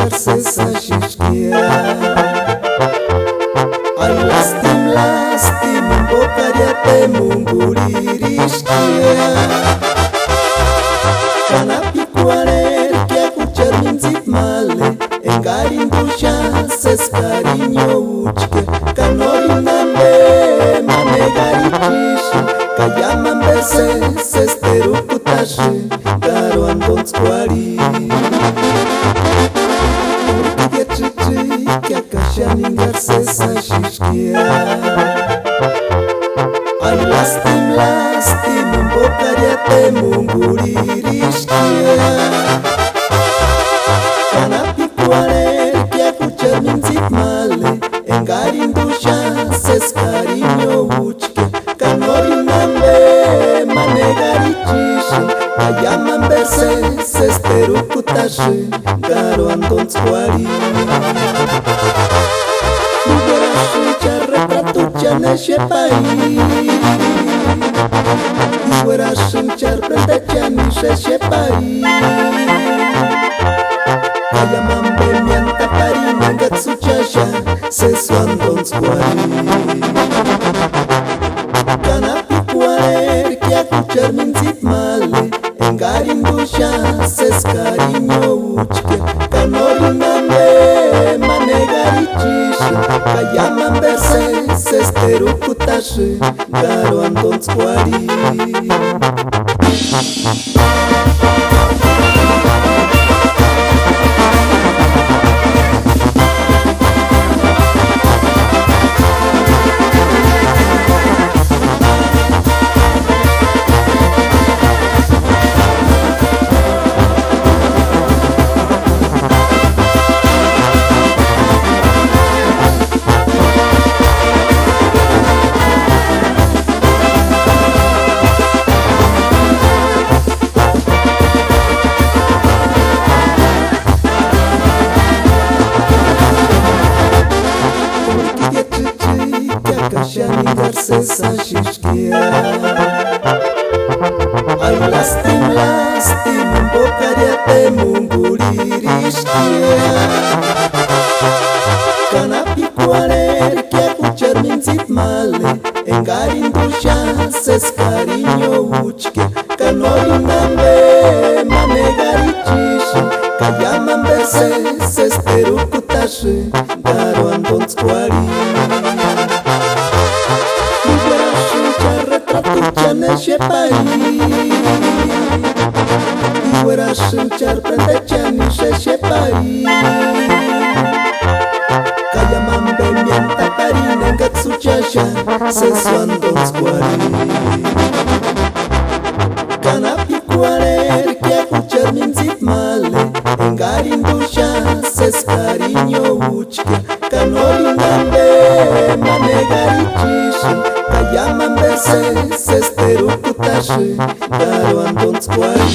garcesa shishkia. Ay lastim bokariate mungulirishkia. Kanapi kuarer kia kuchar minzit male engarindusha ses cariño uchke. Kanorinambe manegarichishi kayaman verses esterukutashe garo andon squari. Urkidia chichi kia kashani garcesa shishkia. Ay lastim bokariate mungulirishkia. Kanapi kuarer kia kuchar minzit male engarindusha ses cariño uchke. Kanorinambe manegarichishi kayaman verses esterukutashe garo andon squari. Iwerashincha retratucha neshe pai. Iwerashincha retratucha nishe pai. Kayamambe mianta parina gatsuchasha sesu andon squari. Kanapi kuarer kia kuchar minzit male engarindusha ses cariño uchke. Kanorinambe manegarichishi kayaman verses esterukutashe garo andon squari. Kashani garcesa shishkia. Ay lastim bokariate mungulirishkia. Kanapi kuarer kia kuchar minzit male engarindusha ses cariño uchke. Kanorinambe manegarichishi kayaman verses esterukutashe garo andon squari. Retratucha neshe pai. Iwerashincha retratucha nishe pai. Kayamambe mianta parina gatsuchasha sesu andon squari. Kanapi kuarer kia kuchar minzit male engarindusha ses cariño uchke. Kanorinambe manegarichishi kayaman verses esterukutashe garo andon squari.